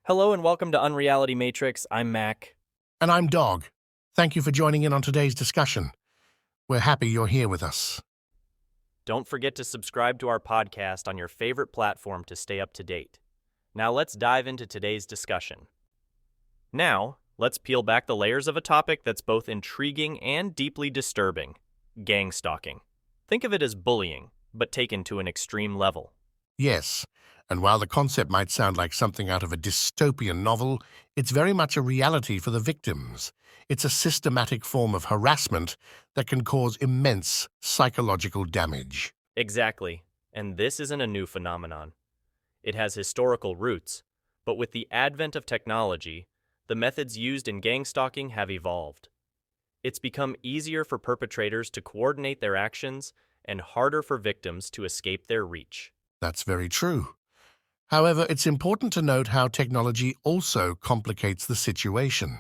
Hello and welcome to Unreality Matrix. I'm Mac. And I'm Dog. Thank you for joining in on today's discussion. We're happy you're here with us. Don't forget to subscribe to our podcast on your favorite platform to stay up to date. Now let's dive into today's discussion. Now, let's peel back the layers of a topic that's both intriguing and deeply disturbing: gangstalking. Think of it as bullying, but taken to an extreme level. Yes, and while the concept might sound like something out of a dystopian novel, it's very much a reality for the victims. It's a systematic form of harassment that can cause immense psychological damage. Exactly, and this isn't a new phenomenon. It has historical roots, but with the advent of technology, the methods used in gangstalking have evolved. It's become easier for perpetrators to coordinate their actions and harder for victims to escape their reach. That's very true. However, it's important to note how technology also complicates the situation.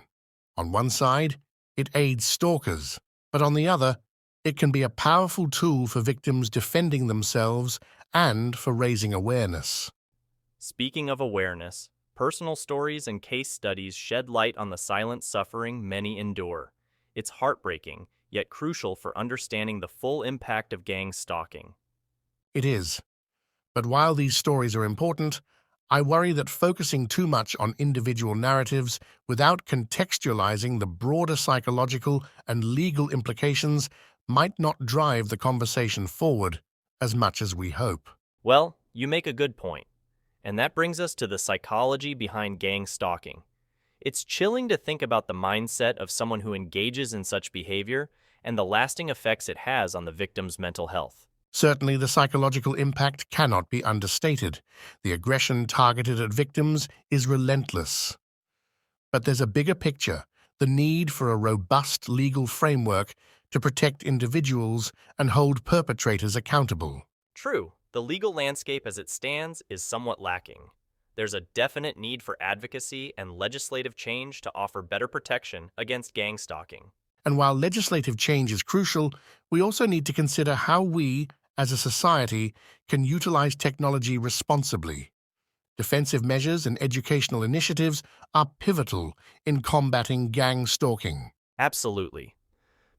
On one side, it aids stalkers, but on the other, it can be a powerful tool for victims defending themselves and for raising awareness. Speaking of awareness, personal stories and case studies shed light on the silent suffering many endure. It's heartbreaking, yet crucial for understanding the full impact of gang stalking. It is. But while these stories are important, I worry that focusing too much on individual narratives without contextualizing the broader psychological and legal implications might not drive the conversation forward as much as we hope. Well, you make a good point. And that brings us to the psychology behind gang stalking. It's chilling to think about the mindset of someone who engages in such behavior and the lasting effects it has on the victim's mental health. Certainly, the psychological impact cannot be understated. The aggression targeted at victims is relentless. But there's a bigger picture: the need for a robust legal framework to protect individuals and hold perpetrators accountable. True, the legal landscape as it stands is somewhat lacking. There's a definite need for advocacy and legislative change to offer better protection against gang stalking. And while legislative change is crucial, we also need to consider how we, as a society, can utilize technology responsibly. Defensive measures and educational initiatives are pivotal in combating gang stalking. Absolutely.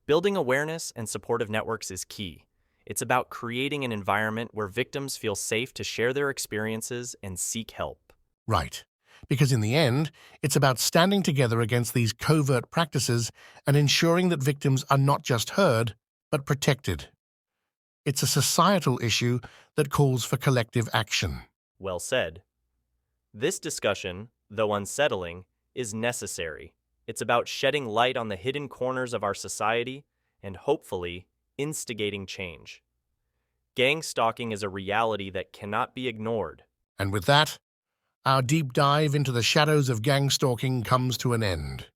Building awareness and supportive networks is key. It's about creating an environment where victims feel safe to share their experiences and seek help. Right. Because in the end, it's about standing together against these covert practices and ensuring that victims are not just heard, but protected. It's a societal issue that calls for collective action. Well said. This discussion, though unsettling, is necessary. It's about shedding light on the hidden corners of our society and, hopefully, instigating change. Gang stalking is a reality that cannot be ignored. And with that, our deep dive into the shadows of gang stalking comes to an end.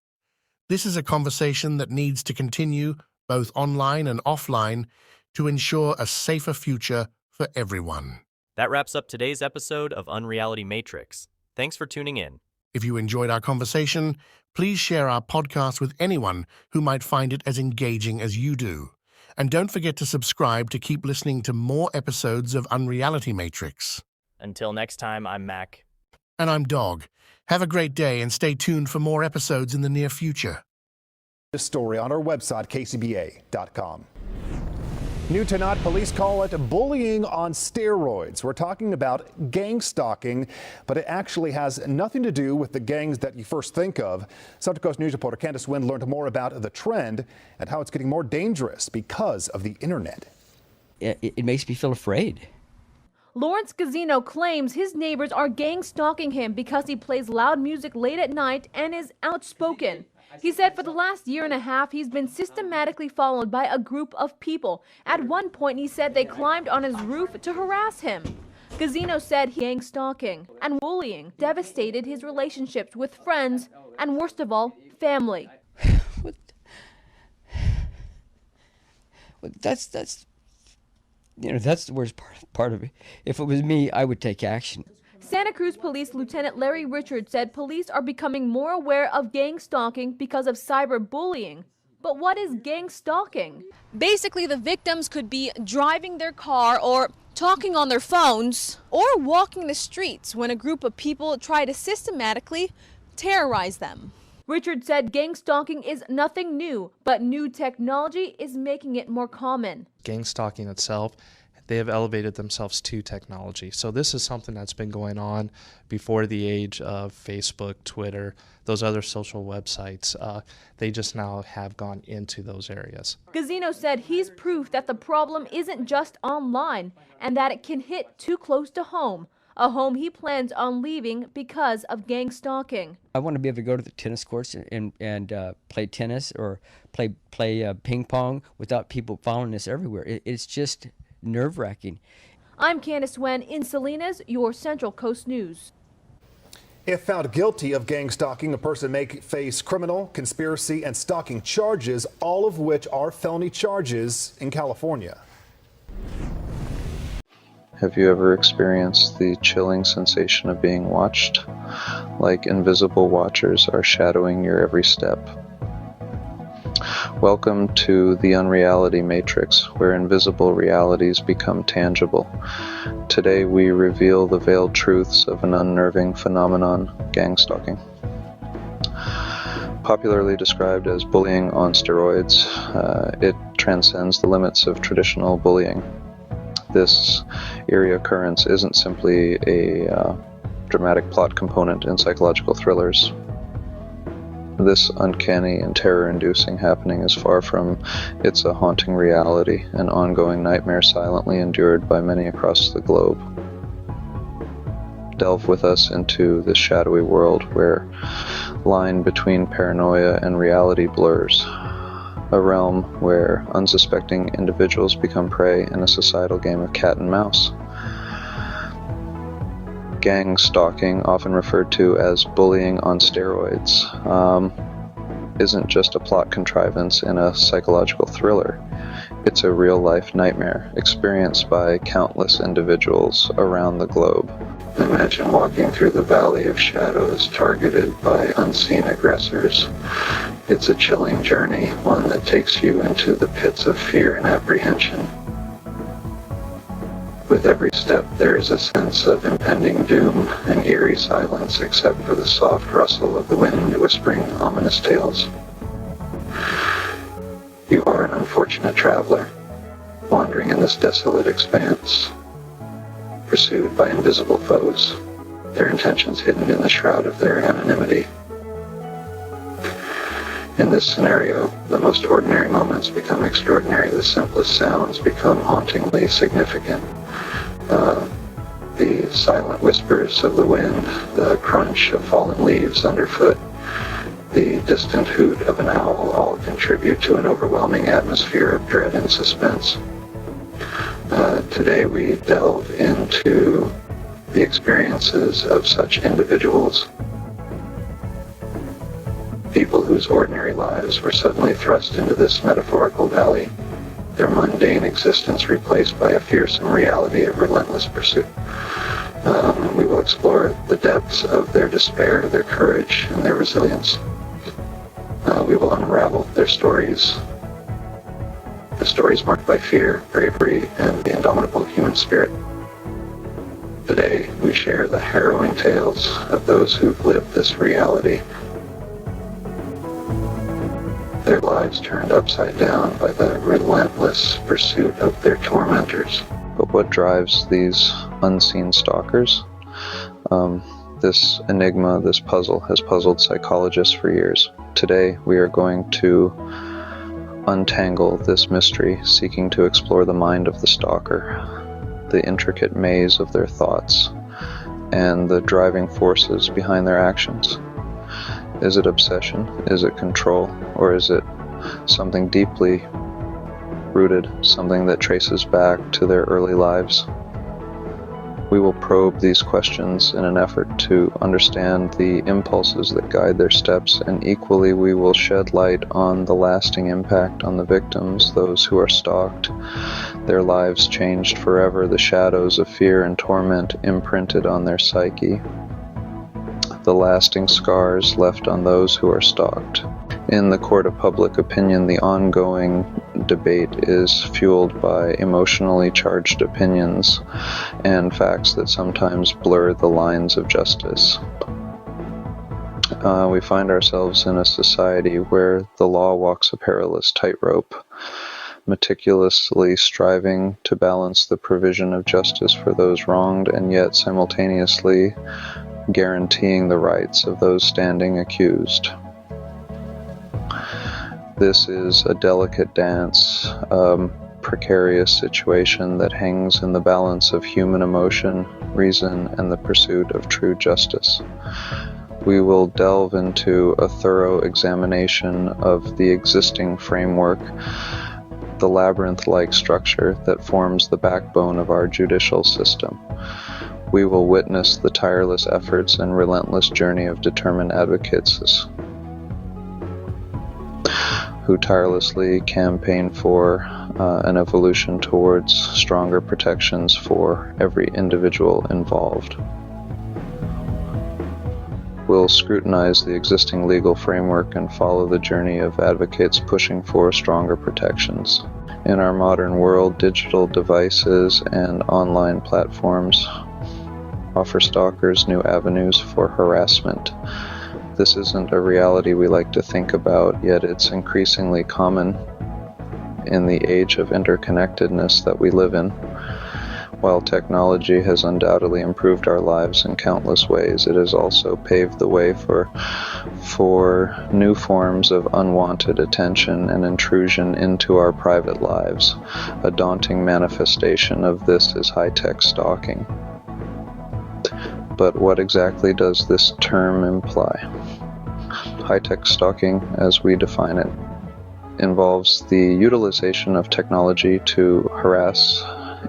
This is a conversation that needs to continue, both online and offline, to ensure a safer future for everyone. That wraps up today's episode of Unreality Matrix. Thanks for tuning in. If you enjoyed our conversation, please share our podcast with anyone who might find it as engaging as you do. And don't forget to subscribe to keep listening to more episodes of Unreality Matrix. Until next time, I'm Mac. And I'm Dog. Have a great day and stay tuned for more episodes in the near future. This story on our website, kcba.com. New tonight, police call it bullying on steroids. We're talking about gang stalking, but it actually has nothing to do with the gangs that you first think of. Central Coast News reporter Candace Wynn learned more about the trend and how it's getting more dangerous because of the internet. It makes me feel afraid. Lawrence Gazino claims his neighbors are gang stalking him because he plays loud music late at night and is outspoken. He said for the last year and a half, he's been systematically followed by a group of people. At one point, he said they climbed on his roof to harass him. Gazino said gang stalking and bullying devastated his relationships with friends and, worst of all, family. That's the worst part of it. If it was me, I would take action. Santa Cruz Police Lieutenant Larry Richards said police are becoming more aware of gang stalking because of cyberbullying. But what is gang stalking? Basically, the victims could be driving their car or talking on their phones, or walking the streets when a group of people try to systematically terrorize them. Richard said gang stalking is nothing new, but new technology is making it more common. Gang stalking itself, they have elevated themselves to technology. So this is something that's been going on before the age of Facebook, Twitter, those other social websites. They just now have gone into those areas. Gazino said he's proof that the problem isn't just online and that it can hit too close to home, a home he plans on leaving because of gang stalking. I want to be able to go to the tennis courts and play tennis or play ping pong without people following us everywhere. It's just nerve-wracking. I'm Candace Wen in Salinas, your Central Coast News. If found guilty of gang stalking, a person may face criminal, conspiracy, and stalking charges, all of which are felony charges in California. Have you ever experienced the chilling sensation of being watched? Like invisible watchers are shadowing your every step. Welcome to the Unreality Matrix, where invisible realities become tangible. Today we reveal the veiled truths of an unnerving phenomenon, gang stalking. Popularly described as bullying on steroids, it transcends the limits of traditional bullying. This eerie occurrence isn't simply a dramatic plot component in psychological thrillers. This uncanny and terror-inducing happening is far from it's a haunting reality, an ongoing nightmare silently endured by many across the globe. Delve with us into this shadowy world where line between paranoia and reality blurs, a realm where unsuspecting individuals become prey in a societal game of cat and mouse. Gang stalking, often referred to as bullying on steroids, isn't just a plot contrivance in a psychological thriller. It's a real-life nightmare experienced by countless individuals around the globe. Imagine walking through the valley of shadows targeted by unseen aggressors. It's a chilling journey, one that takes you into the pits of fear and apprehension. With every step, there is a sense of impending doom and eerie silence, except for the soft rustle of the wind whispering ominous tales. You are an unfortunate traveler, wandering in this desolate expanse, pursued by invisible foes, their intentions hidden in the shroud of their anonymity. In this scenario, the most ordinary moments become extraordinary, the simplest sounds become hauntingly significant. The silent whispers of the wind, the crunch of fallen leaves underfoot, the distant hoot of an owl all contribute to an overwhelming atmosphere of dread and suspense. Today we delve into the experiences of such individuals, people whose ordinary lives were suddenly thrust into this metaphorical valley, their mundane existence replaced by a fearsome reality of relentless pursuit. We will explore the depths of their despair, their courage, and their resilience. We will unravel their stories, the stories marked by fear, bravery, and the indomitable human spirit. Today, we share the harrowing tales of those who've lived this reality, their lives turned upside down by the relentless pursuit of their tormentors. But what drives these unseen stalkers? This enigma, this puzzle, has puzzled psychologists for years. Today, we are going to untangle this mystery, seeking to explore the mind of the stalker, the intricate maze of their thoughts, and the driving forces behind their actions. Is it obsession? Is it control? Or is it something deeply rooted, something that traces back to their early lives? We will probe these questions in an effort to understand the impulses that guide their steps, and equally we will shed light on the lasting impact on the victims, those who are stalked, their lives changed forever, the shadows of fear and torment imprinted on their psyche, the lasting scars left on those who are stalked. In the court of public opinion, the ongoing debate is fueled by emotionally charged opinions and facts that sometimes blur the lines of justice. We find ourselves in a society where the law walks a perilous tightrope, meticulously striving to balance the provision of justice for those wronged and yet simultaneously guaranteeing the rights of those standing accused. This is a delicate dance, a precarious situation that hangs in the balance of human emotion, reason, and the pursuit of true justice. We will delve into a thorough examination of the existing framework, the labyrinth-like structure that forms the backbone of our judicial system. We will witness the tireless efforts and relentless journey of determined advocates who tirelessly campaign for an evolution towards stronger protections for every individual involved. We'll scrutinize the existing legal framework and follow the journey of advocates pushing for stronger protections. In our modern world, digital devices and online platforms offer stalkers new avenues for harassment. This isn't a reality we like to think about, yet it's increasingly common in the age of interconnectedness that we live in. While technology has undoubtedly improved our lives in countless ways, it has also paved the way for new forms of unwanted attention and intrusion into our private lives. A daunting manifestation of this is high-tech stalking. But what exactly does this term imply? High-tech stalking, as we define it, involves the utilization of technology to harass,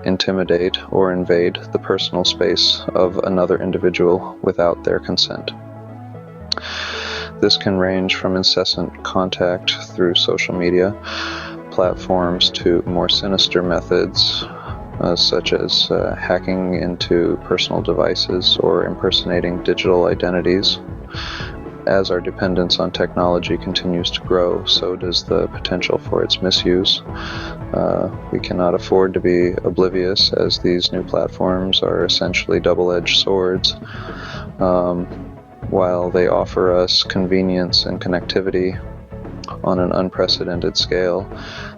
intimidate, or invade the personal space of another individual without their consent. This can range from incessant contact through social media platforms to more sinister methods, such as hacking into personal devices or impersonating digital identities. As our dependence on technology continues to grow, so does the potential for its misuse. We cannot afford to be oblivious, as these new platforms are essentially double-edged swords. While they offer us convenience and connectivity on an unprecedented scale,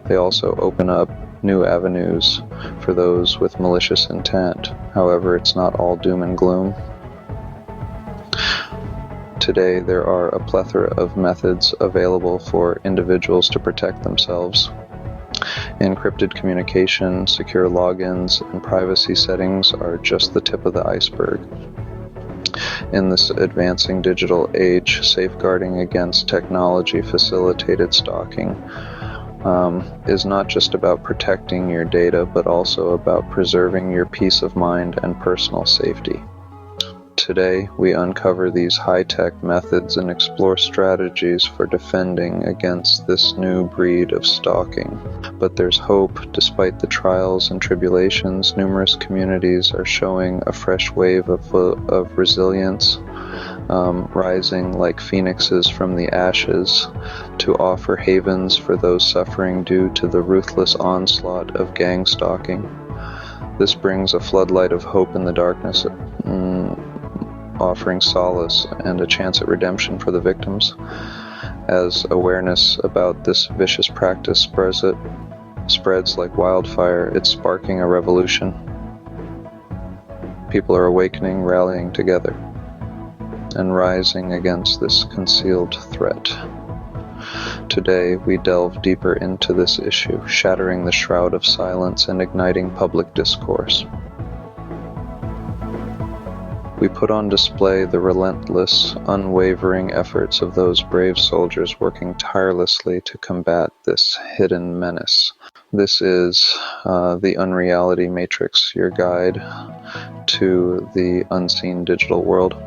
they also open up new avenues for those with malicious intent. However, it's not all doom and gloom. Today, there are a plethora of methods available for individuals to protect themselves. Encrypted communication, secure logins, and privacy settings are just the tip of the iceberg. In this advancing digital age, safeguarding against technology-facilitated stalking is not just about protecting your data, but also about preserving your peace of mind and personal safety. Today, we uncover these high-tech methods and explore strategies for defending against this new breed of stalking. But there's hope. Despite the trials and tribulations, numerous communities are showing a fresh wave of resilience, rising like phoenixes from the ashes to offer havens for those suffering due to the ruthless onslaught of gang stalking. This brings a floodlight of hope in the darkness, offering solace and a chance at redemption for the victims. As awareness about this vicious practice spreads like wildfire, it's sparking a revolution. People are awakening, rallying together, and rising against this concealed threat. Today, we delve deeper into this issue, shattering the shroud of silence and igniting public discourse. We put on display the relentless, unwavering efforts of those brave soldiers working tirelessly to combat this hidden menace. This is the Unreality Matrix, your guide to the unseen digital world.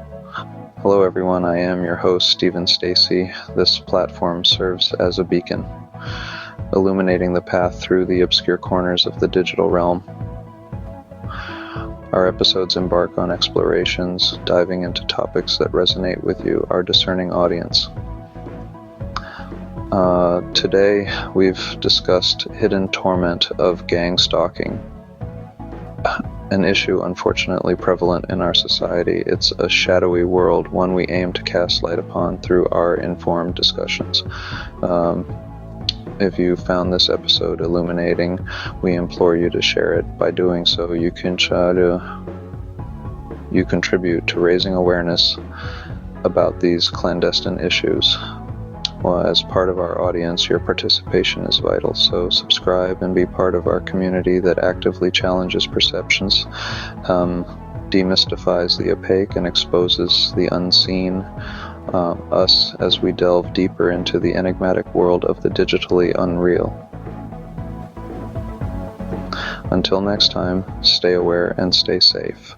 Hello everyone, I am your host, Stephen Stacy. This platform serves as a beacon, illuminating the path through the obscure corners of the digital realm. Our episodes embark on explorations, diving into topics that resonate with you, our discerning audience. Today we've discussed hidden torment of gang stalking, an issue unfortunately prevalent in our society. It's a shadowy world, one we aim to cast light upon through our informed discussions. If you found this episode illuminating, we implore you to share it. By doing so, you contribute to raising awareness about these clandestine issues. Well, as part of our audience, your participation is vital, so subscribe and be part of our community that actively challenges perceptions, demystifies the opaque, and exposes the unseen, us as we delve deeper into the enigmatic world of the digitally unreal. Until next time, stay aware and stay safe.